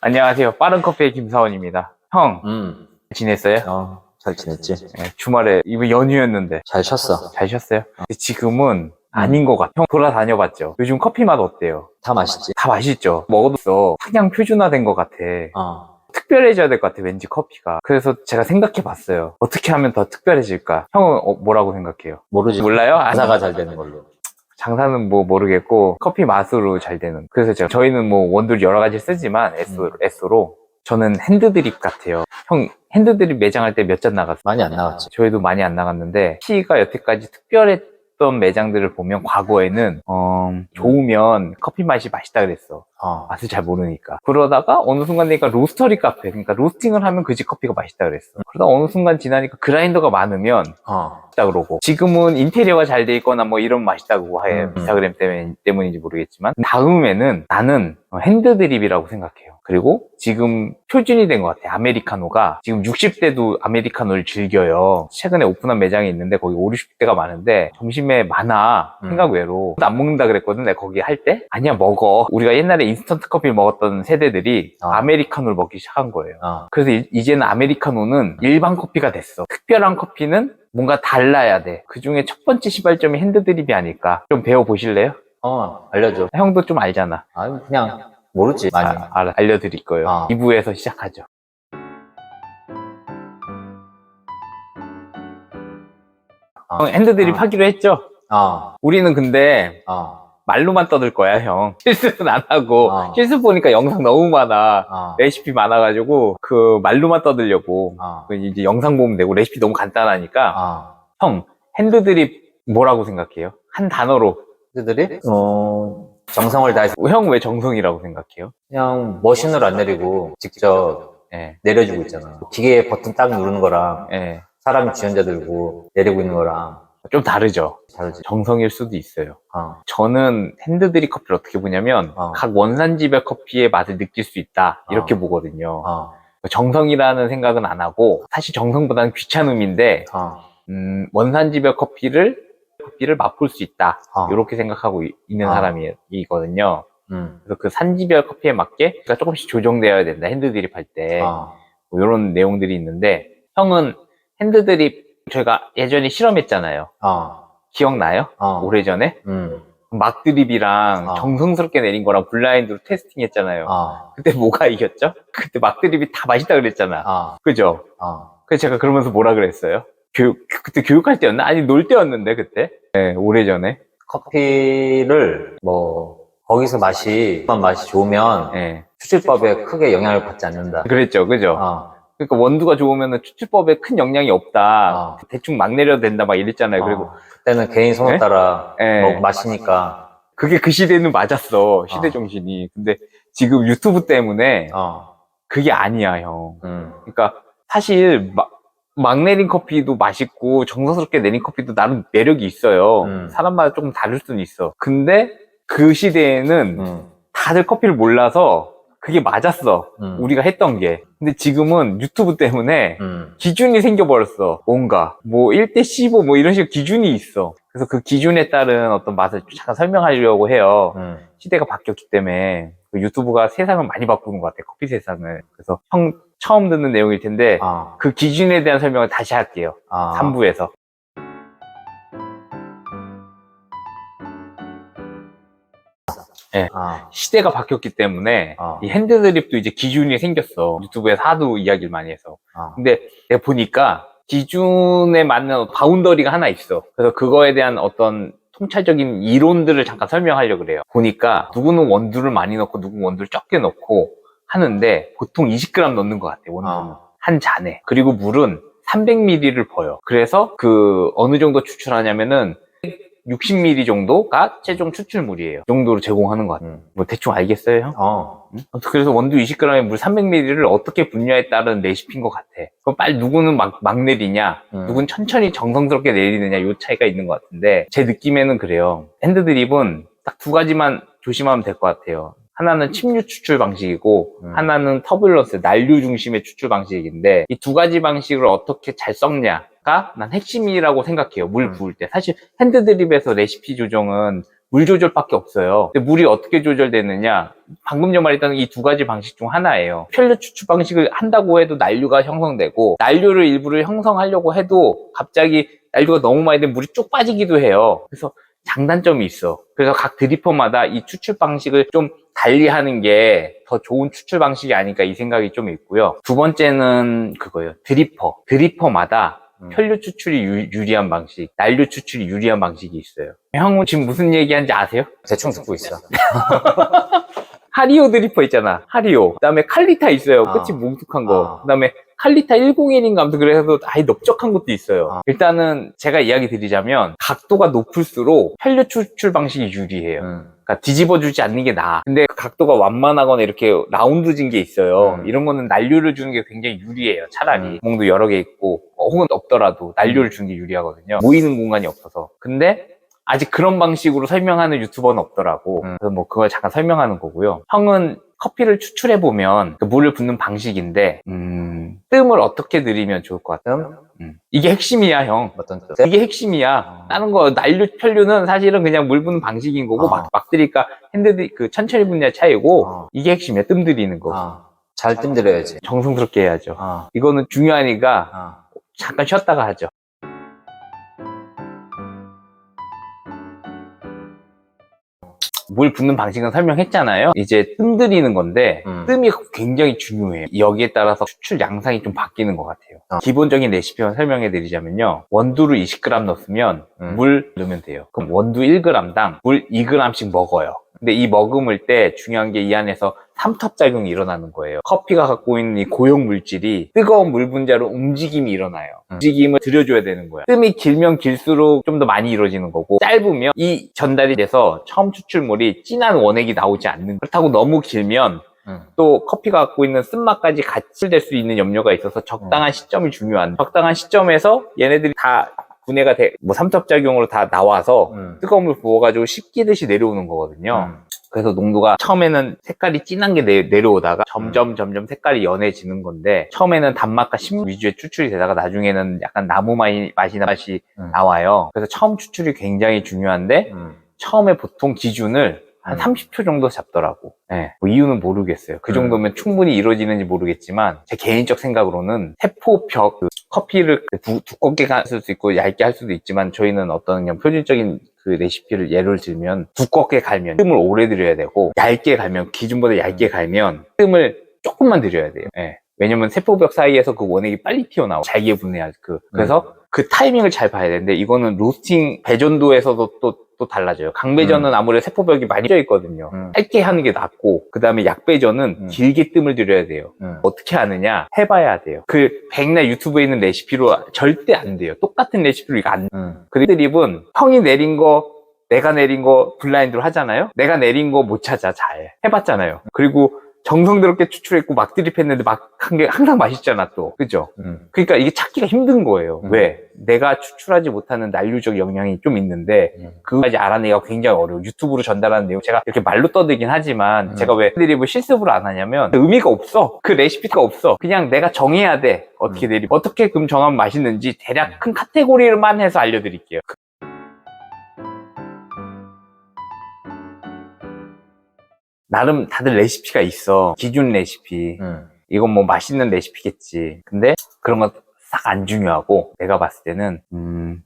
안녕하세요. 빠른 커피의 김사원입니다. 형, 지냈어요? 잘 지냈지? 네, 주말에 이번 연휴였는데 잘 쉬었어. 잘 쉬었어요? 근데 지금은 아닌 것 같아. 형 돌아다녀봤죠? 요즘 커피 맛 어때요? 다 맛있지? 다 맛있죠? 먹어도 상향 표준화된 것 같아. 특별해져야 될 것 같아, 왠지 커피가. 그래서 제가 생각해봤어요. 어떻게 하면 더 특별해질까? 형은 뭐라고 생각해요? 모르지. 몰라요? 장사가 잘 되는 걸로. 장사는 뭐 모르겠고 커피 맛으로 잘 되는. 그래서 저희는 뭐 원두를 여러 가지 쓰지만 S로 저는 핸드드립 같아요. 형 핸드드립 매장할 때 몇 잔 나갔어요? 많이 안 나왔지. 저희도 많이 안 나갔는데 커피가 여태까지 특별했던 매장들을 보면 과거에는 좋으면 커피 맛이 맛있다 그랬어. 맛을 잘 모르니까. 그러다가 어느 순간 되니까 로스터리 카페, 그러니까 로스팅을 하면 그 집 커피가 맛있다 그랬어. 그러다 어느 순간 지나니까 그라인더가 많으면 맛있다 그러고, 지금은 인테리어가 잘 돼 있거나 뭐 이런 맛있다고 해. 인스타그램 때문인지 모르겠지만, 다음에는 나는 핸드드립이라고 생각해요. 그리고 지금 표준이 된 것 같아요. 아메리카노가 지금 60대도 아메리카노를 즐겨요. 최근에 오픈한 매장이 있는데 거기 50, 60대가 많은데 점심에 많아. 생각 외로. 안 먹는다 그랬거든 내가 거기 할 때. 아니야 먹어. 우리가 옛날에 인스턴트 커피를 먹었던 세대들이 아메리카노를 먹기 시작한 거예요. 그래서 이제는 아메리카노는 일반 커피가 됐어. 특별한 커피는 뭔가 달라야 돼. 그 중에 첫 번째 시발점이 핸드드립이 아닐까. 좀 배워보실래요? 알려줘. 형도 좀 알잖아. 그냥 모르지, 많이. 알려드릴 거예요. 2부에서 시작하죠. 형 핸드드립 하기로 했죠? 우리는 근데 말로만 떠들 거야, 형. 실습은 안 하고. 실습 보니까 영상 너무 많아. 레시피 많아가지고 그 말로만 떠들려고. 이제 영상 보면 되고 레시피 너무 간단하니까. 형 핸드드립 뭐라고 생각해요? 한 단어로. 핸드드립? 정성을 다해서. 형 왜 정성이라고 생각해요? 그냥 머신으로 안 내리고 직접 내려주고 있잖아. 기계에 버튼 딱 누르는 거랑 사람이 주전자 들고 내리고 있는 거랑 좀 다르죠? 다르지. 정성일 수도 있어요. 저는 핸드드립 커피를 어떻게 보냐면 각 원산지별 커피의 맛을 느낄 수 있다 이렇게 보거든요. 정성이라는 생각은 안 하고, 사실 정성보다는 귀찮음인데 원산지별 커피를 맛볼 수 있다 이렇게 생각하고 있는 사람이거든요. 그래서 그 산지별 커피에 맞게 조금씩 조정되어야 된다, 핸드드립 할 때. 뭐 이런 내용들이 있는데, 형은 핸드드립 저희가 예전에 실험했잖아요. 기억나요? 오래전에? 막드립이랑 정성스럽게 내린 거랑 블라인드로 테스팅 했잖아요. 그때 뭐가 이겼죠? 그때 막드립이 다 맛있다 그랬잖아. 그죠? 그래서 제가 그러면서 뭐라 그랬어요? 그때 교육할 때였나? 아니, 놀 때였는데, 그때? 네, 오래전에. 커피를 거기서 맛이 좋으면 추출법에 크게 영향을 받지 않는다. 그랬죠, 그죠? 그러니까 원두가 좋으면 추출법에 큰 영향이 없다. 대충 막 내려도 된다, 막 이랬잖아요. 그리고 그때는 개인 선호 따라 마시니까. 그게 그 시대는 맞았어, 시대 정신이. 근데 지금 유튜브 때문에 그게 아니야, 형. 그러니까 사실 막 내린 커피도 맛있고 정성스럽게 내린 커피도 나름 매력이 있어요. 사람마다 조금 다를 수는 있어. 근데 그 시대에는 다들 커피를 몰라서 그게 맞았어. 우리가 했던 게. 근데 지금은 유튜브 때문에 기준이 생겨버렸어. 뭔가 뭐 1대 15 뭐 이런 식으로 기준이 있어. 그래서 그 기준에 따른 어떤 맛을 잠깐 설명하려고 해요. 시대가 바뀌었기 때문에. 유튜브가 세상을 많이 바꾸는 것 같아, 커피 세상을. 그래서 형 처음 듣는 내용일 텐데 그 기준에 대한 설명을 다시 할게요. 3부에서. 시대가 바뀌었기 때문에 이 핸드드립도 이제 기준이 생겼어. 유튜브에서 하도 이야기를 많이 해서. 근데 내가 보니까 기준에 맞는 바운더리가 하나 있어. 그래서 그거에 대한 어떤 통찰적인 이론들을 잠깐 설명하려고 그래요. 보니까 누구는 원두를 많이 넣고 누구는 원두를 적게 넣고 하는데 보통 20g 넣는 것 같아, 원두는. 한 잔에. 그리고 물은 300ml를 버요. 그래서 그 어느 정도 추출하냐면은 60ml 정도가 최종 추출물이에요. 그 정도로 제공하는 것 같아요. 뭐 대충 알겠어요, 형? 그래서 원두 20g에 물 300ml를 어떻게 분류에 따른 레시피인 것 같아. 그럼 빨리 누구는 막 내리냐, 누구는 천천히 정성스럽게 내리느냐, 요 차이가 있는 것 같은데, 제 느낌에는 그래요. 핸드드립은 딱 두 가지만 조심하면 될 것 같아요. 하나는 침류 추출 방식이고 하나는 터뷸런스, 난류 중심의 추출 방식인데, 이 두 가지 방식을 어떻게 잘 섞냐가 난 핵심이라고 생각해요. 물 부을 때. 사실 핸드드립에서 레시피 조정은 물 조절밖에 없어요. 근데 물이 어떻게 조절되느냐? 방금 전 말했던 이 두 가지 방식 중 하나예요. 편류 추출 방식을 한다고 해도 난류가 형성되고, 난류를 일부를 형성하려고 해도 갑자기 난류가 너무 많이 되면 물이 쭉 빠지기도 해요. 그래서 장단점이 있어. 그래서 각 드리퍼마다 이 추출 방식을 좀 달리하는 게 더 좋은 추출 방식이 아닐까 이 생각이 좀 있고요. 두 번째는 그거예요. 드리퍼마다 편류 추출이 유리한 방식, 난류 추출이 유리한 방식이 있어요. 형은 지금 무슨 얘기하는지 아세요? 대충 듣고 있어. 하리오 드리퍼 있잖아. 하리오. 그다음에 칼리타 있어요. 끝이 뭉툭한 거. 그다음에 칼리타 101인가 아무튼 그래서 아예 넓적한 것도 있어요. 일단은 제가 이야기 드리자면 각도가 높을수록 편류 추출 방식이 유리해요. 그러니까 뒤집어주지 않는 게 나아. 근데 각도가 완만하거나 이렇게 라운드진 게 있어요. 이런 거는 난류를 주는 게 굉장히 유리해요. 차라리 구멍도 여러 개 있고 혹은 없더라도 난류를 주는 게 유리하거든요. 모이는 공간이 없어서. 근데 아직 그런 방식으로 설명하는 유튜버는 없더라고. 그래서 뭐 그걸 잠깐 설명하는 거고요. 형은 커피를 추출해보면 그 물을 붓는 방식인데 뜸을 어떻게 들이면 좋을 것 같아? 이게 핵심이야, 형. 어떤 뜻? 이게 핵심이야. 다른 거 난류, 편류는 사실은 그냥 물 붓는 방식인 거고 막 들이니까 핸드들이 그 천천히 붓냐 차이고 이게 핵심이야, 뜸 들이는 거. 잘 뜸들여야지. 정성스럽게 해야죠. 이거는 중요하니까 잠깐 쉬었다가 하죠. 물 붓는 방식은 설명했잖아요. 이제 뜸 들이는 건데 뜸이 굉장히 중요해요. 여기에 따라서 추출 양상이 좀 바뀌는 것 같아요. 기본적인 레시피만 설명해 드리자면요. 원두를 20g 넣었으면 물 넣으면 돼요. 그럼 원두 1g당 물 2g씩 먹어요. 근데 이 머금을 때 중요한 게 이 안에서 삼투압작용이 일어나는 거예요. 커피가 갖고 있는 이 고용 물질이 뜨거운 물 분자로 움직임이 일어나요. 움직임을 들여줘야 되는 거야. 뜸이 길면 길수록 좀 더 많이 이루어지는 거고, 짧으면 이 전달이 돼서 처음 추출물이 진한 원액이 나오지 않는 거예요. 그렇다고 너무 길면 또 커피가 갖고 있는 쓴맛까지 같이 될 수 있는 염려가 있어서 적당한 시점이 중요한, 적당한 시점에서 얘네들이 다 분해가 뭐 삼투압작용으로 다 나와서 뜨거운 물 부어가지고 식기듯이 내려오는 거거든요. 그래서 농도가 처음에는 색깔이 진한 게 내려오다가 점점 색깔이 연해지는 건데, 처음에는 단맛과 신 위주의 추출이 되다가 나중에는 약간 나무 맛이 나와요. 그래서 처음 추출이 굉장히 중요한데 처음에 보통 기준을 한 30초 정도 잡더라고. 네, 뭐 이유는 모르겠어요. 그 정도면 충분히 이루어지는지 모르겠지만 제 개인적 생각으로는 세포벽, 커피를 두껍게 할 수도 있고 얇게 할 수도 있지만, 저희는 어떤 그냥 표준적인 그 레시피를 예를 들면 두껍게 갈면 뜸을 오래 들여야 되고, 얇게 갈면, 기준보다 얇게 갈면 뜸을 조금만 들여야 돼요. 네. 왜냐면 세포벽 사이에서 그 원액이 빨리 튀어나와. 잘게 분해야 그래서 그 타이밍을 잘 봐야 되는데, 이거는 로스팅 배전도에서도 또 달라져요. 강배전은 아무래도 세포벽이 많이 쪄 있거든요. 짧게 하는 게 낫고, 그 다음에 약배전은 길게 뜸을 들여야 돼요. 어떻게 하느냐? 해봐야 돼요. 그 백날 유튜브에 있는 레시피로 절대 안 돼요. 똑같은 레시피로 이거 안 돼요. 그 드립은 형이 내린 거, 내가 내린 거 블라인드로 하잖아요? 내가 내린 거 못 찾아, 잘. 해봤잖아요. 그리고 정성스럽게 추출했고 막 드립했는데 막 한 게 항상 맛있잖아, 또. 그죠? 그러니까 이게 찾기가 힘든 거예요. 왜? 내가 추출하지 못하는 난류적 영향이 좀 있는데 그거까지 알아내기가 굉장히 어려워. 유튜브로 전달하는 내용, 제가 이렇게 말로 떠들긴 하지만 제가 왜 드립을 실습으로 안 하냐면 의미가 없어. 그 레시피가 없어. 그냥 내가 정해야 돼. 어떻게 드립, 어떻게 그럼 정하면 맛있는지 대략 큰 카테고리만 해서 알려드릴게요. 나름 다들 레시피가 있어. 기준 레시피. 이건 뭐 맛있는 레시피겠지. 근데 그런 건 싹 안 중요하고, 내가 봤을 때는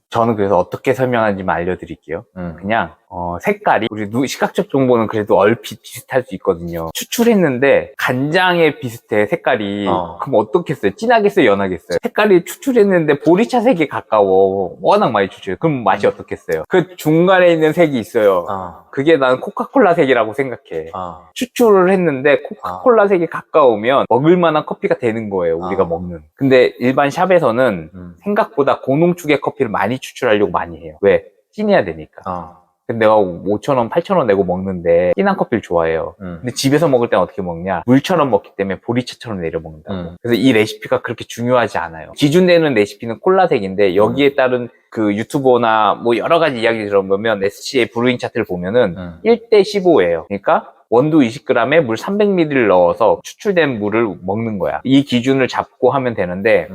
저는 그래서 어떻게 설명하는지만 알려드릴게요. 그냥 색깔이, 우리 시각적 정보는 그래도 얼핏 비슷할 수 있거든요. 추출했는데 간장에 비슷해, 색깔이. 그럼 어떻겠어요? 진하겠어요, 연하겠어요? 색깔이 추출했는데 보리차색에 가까워. 워낙 많이 추출해. 그럼 맛이 어떻겠어요? 그 중간에 있는 색이 있어요. 그게 난 코카콜라 색이라고 생각해. 추출을 했는데 코카콜라 색이 가까우면 먹을 만한 커피가 되는 거예요, 우리가 먹는. 근데 일반 샵에서는 생각보다 고농축의 커피를 많이 추출하려고 많이 해요. 왜? 진해야 되니까. 근데 내가 5,000원, 8,000원 내고 먹는데 진한 커피를 좋아해요. 근데 집에서 먹을 때는 어떻게 먹냐? 물처럼 먹기 때문에 보리차처럼 내려 먹는다고. 그래서 이 레시피가 그렇게 중요하지 않아요. 기준되는 레시피는 콜라색인데, 여기에 따른 그 유튜버나 뭐 여러 가지 이야기 들어보면 SCA 브루잉 차트를 보면은 1대 15예요. 그러니까 원두 20g에 물 300ml를 넣어서 추출된 물을 먹는 거야. 이 기준을 잡고 하면 되는데,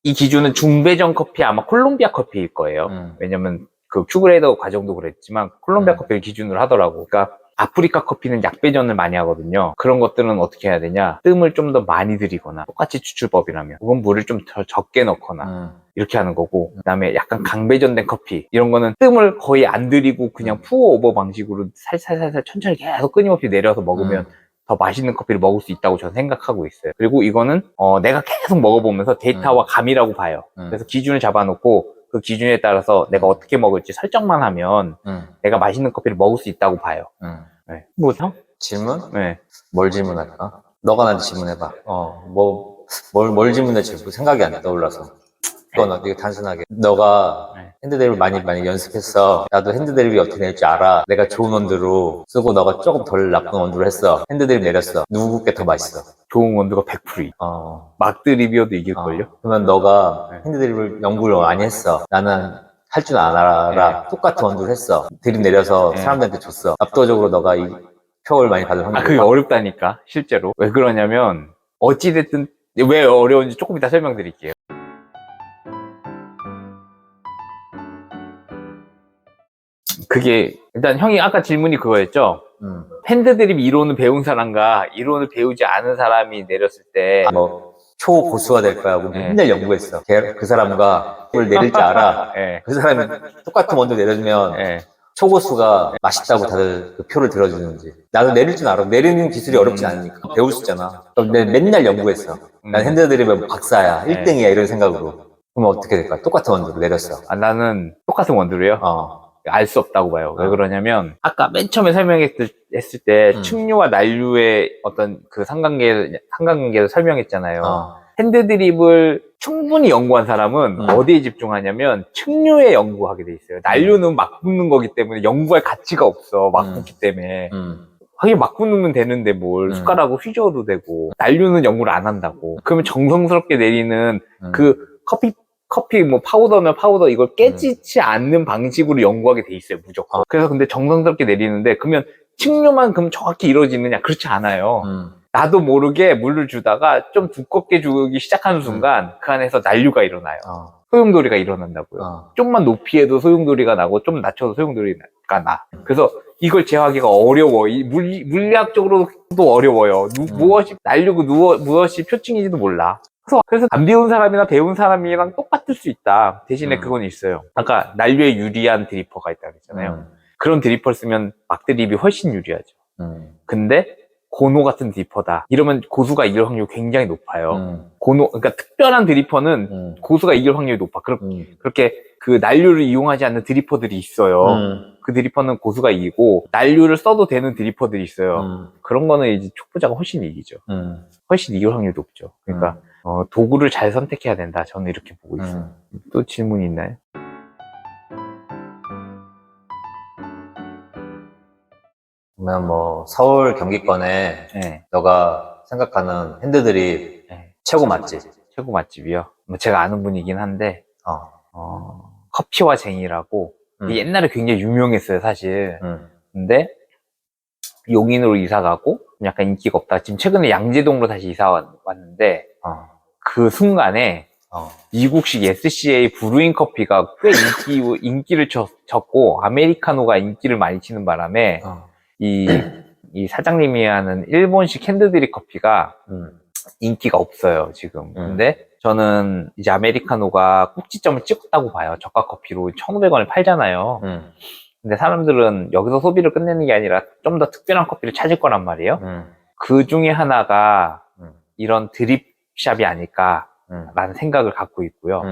이 기준은 중배전 커피, 아마 콜롬비아 커피일 거예요. 왜냐면 그 큐그레이더 과정도 그랬지만 콜롬비아 커피를 기준으로 하더라고. 그러니까 아프리카 커피는 약배전을 많이 하거든요. 그런 것들은 어떻게 해야 되냐? 뜸을 좀 더 많이 들이거나 똑같이 추출법이라면 혹은 물을 좀 더 적게 넣거나 이렇게 하는 거고, 그 다음에 약간 강배전된 커피 이런 거는 뜸을 거의 안 들이고 그냥 푸어 오버 방식으로 살살살살 천천히 계속 끊임없이 내려서 먹으면 더 맛있는 커피를 먹을 수 있다고 저는 생각하고 있어요. 그리고 이거는 내가 계속 먹어보면서 데이터와 감이라고 봐요. 그래서 기준을 잡아놓고 그 기준에 따라서 내가 어떻게 먹을지 설정만 하면 내가 맛있는 커피를 먹을 수 있다고 봐요. 네. 뭐죠? 질문? 네. 뭘 질문할까? 너가 나한테 질문해봐. 뭘 질문할지 생각이 안 떠올라서. 그건 되게 단순하게. 너가 핸드드립을 많이 연습했어. 나도 핸드드립이 어떻게 될지 알아. 내가 좋은 원두로 쓰고 너가 조금 덜 나쁜 원두로 했어. 핸드드립 내렸어. 누구께 더 맛있어? 좋은 원두가 100%. 막드립이어도 이길걸요? 그러면 너가 핸드드립을 연구를 많이 했어. 나는 할 줄 안 알아. 똑같은 원두를 했어. 드립 내려서 사람들한테 줬어. 압도적으로 너가 이 표를 많이 받을 확률이 그게 어렵다니까, 실제로. 왜 그러냐면, 어찌됐든, 왜 어려운지 조금 이따 설명드릴게요. 그게, 일단 형이 아까 질문이 그거였죠? 핸드드립 이론을 배운 사람과 이론을 배우지 않은 사람이 내렸을 때, 초고수가 될 거야 하고 맨날 연구했어. 그 사람과 그걸 내릴 줄 알아. 그 사람이 똑같은 원두 내려주면 초고수가 맛있다고 다들 그 표를 들어주는지. 나도 내릴 줄 알아. 내리는 기술이 어렵지 않으니까. 배울 수 있잖아. 근데 맨날 연구했어. 난 핸드드립은 박사야. 1등이야. 이런 생각으로. 그럼 어떻게 될까? 똑같은 원두를 내렸어. 나는 똑같은 원두로요? 알 수 없다고 봐요. 왜 그러냐면, 아까 맨 처음에 설명했을 때, 측류와 난류의 어떤 그 상관관계를 설명했잖아요. 핸드드립을 충분히 연구한 사람은 어디에 집중하냐면, 측류에 연구하게 돼 있어요. 난류는 막 붓는 거기 때문에 연구할 가치가 없어. 막 붓기 때문에. 하긴 막 붓는 되는데 뭘 숟가락으로 휘저어도 되고, 난류는 연구를 안 한다고. 그러면 정성스럽게 내리는 그 커피 뭐 파우더면 파우더 이걸 깨지지 않는 방식으로 연구하게 돼 있어요, 무조건. 그래서 근데 정성스럽게 내리는데, 그러면 측류만 그럼 정확히 이루어지느냐? 그렇지 않아요. 나도 모르게 물을 주다가 좀 두껍게 주기 시작하는 순간 그 안에서 난류가 일어나요. 소용돌이가 일어난다고요. 좀만 높이에도 소용돌이가 나고 좀 낮춰도 소용돌이가 나. 그래서 이걸 제어하기가 어려워. 물리학적으로도 어려워요. 무엇이 난류고 무엇이 표층인지도 몰라. 그래서 안 배운 사람이나 배운 사람이랑 똑같을 수 있다. 대신에 그건 있어요. 아까 난류에 유리한 드리퍼가 있다고 했잖아요. 그런 드리퍼를 쓰면 막드립이 훨씬 유리하죠. 근데 고노 같은 드리퍼다. 이러면 고수가 이길 확률이 굉장히 높아요. 그러니까 특별한 드리퍼는 고수가 이길 확률이 높아. 그렇게 그 난류를 이용하지 않는 드리퍼들이 있어요. 그 드리퍼는 고수가 이기고, 난류를 써도 되는 드리퍼들이 있어요. 그런 거는 이제 촉부자가 훨씬 이기죠. 훨씬 이길 확률이 높죠. 그러니까 도구를 잘 선택해야 된다. 저는 이렇게 보고 있어요. 또 질문 있나요? 그러면 서울 경기권에 너가 생각하는 핸드드립 최고 맛집? 최고 맛집이요? 제가 아는 분이긴 한데, 커피와 쟁이라고, 옛날에 굉장히 유명했어요, 사실. 근데 용인으로 이사 가고 약간 인기가 없다. 지금 최근에 양재동으로 다시 이사 왔는데, 그 순간에 미국식 SCA 브루잉 커피가 꽤 인기를 쳤고, 아메리카노가 인기를 많이 치는 바람에 이 사장님이 하는 일본식 핸드드립 커피가 인기가 없어요, 지금. 근데 저는 이제 아메리카노가 꼭지점을 찍었다고 봐요. 저가 커피로 1,500원을 팔잖아요. 근데 사람들은 여기서 소비를 끝내는 게 아니라 좀 더 특별한 커피를 찾을 거란 말이에요. 그 중에 하나가 이런 드립샵이 아닐까라는 생각을 갖고 있고요.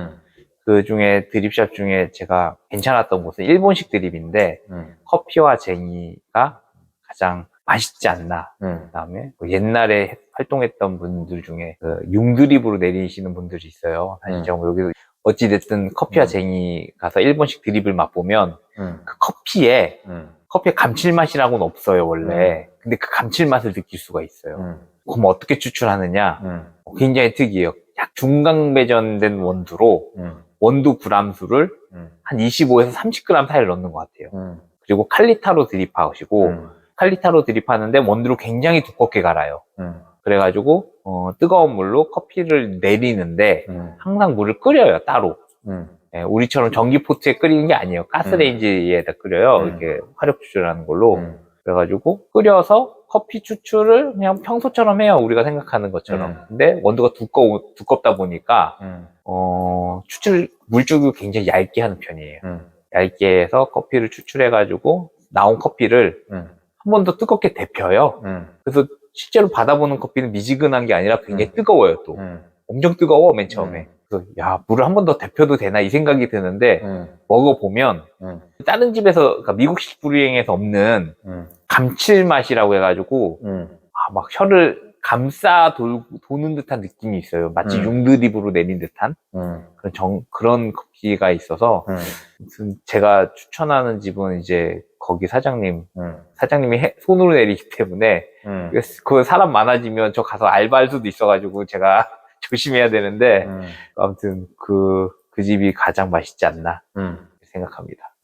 그 중에 드립샵 중에 제가 괜찮았던 곳은 일본식 드립인데, 커피와 쟁이가 가장 맛있지 않나. 그 다음에 옛날에 활동했던 분들 중에 융드립으로 내리시는 분들이 있어요. 사실 제가 여기 어찌됐든 커피와 쟁이 가서 일본식 드립을 맛보면 그 커피에 감칠맛이라고는 없어요, 원래. 근데 그 감칠맛을 느낄 수가 있어요. 그럼 어떻게 추출하느냐? 굉장히 특이해요. 약 중강배전된 원두로 원두 그람수를 한 25에서 30g 사이를 넣는 것 같아요. 그리고 칼리타로 드립하시고, 칼리타로 드립하는데 원두를 굉장히 두껍게 갈아요. 그래가지고 뜨거운 물로 커피를 내리는데 항상 물을 끓여요, 따로. 예, 우리처럼 전기포트에 끓이는 게 아니에요. 가스레인지에다 끓여요. 이렇게 화력 추출하는 걸로. 그래가지고 끓여서 커피 추출을 그냥 평소처럼 해요. 우리가 생각하는 것처럼. 근데 원두가 두껍다 보니까 물줄기를 굉장히 얇게 하는 편이에요. 얇게 해서 커피를 추출해가지고 나온 커피를 한 번 더 뜨겁게 데펴요. 그래서 실제로 받아보는 커피는 미지근한 게 아니라 굉장히 뜨거워요, 또. 엄청 뜨거워, 맨 처음에. 그래서, 야, 물을 한 번 더 데펴도 되나, 이 생각이 드는데, 먹어보면, 다른 집에서, 그러니까 미국식 브루잉에서 없는 감칠맛이라고 해가지고, 막 혀를 도는 듯한 느낌이 있어요. 마치 융드립으로 내린 듯한 그런 커피가 있어서, 무슨 제가 추천하는 집은 이제 거기 사장님이 손으로 내리기 때문에 그 사람 많아지면 저 가서 알바할 수도 있어가지고 제가 조심해야 되는데 아무튼 그 집이 가장 맛있지 않나 생각합니다.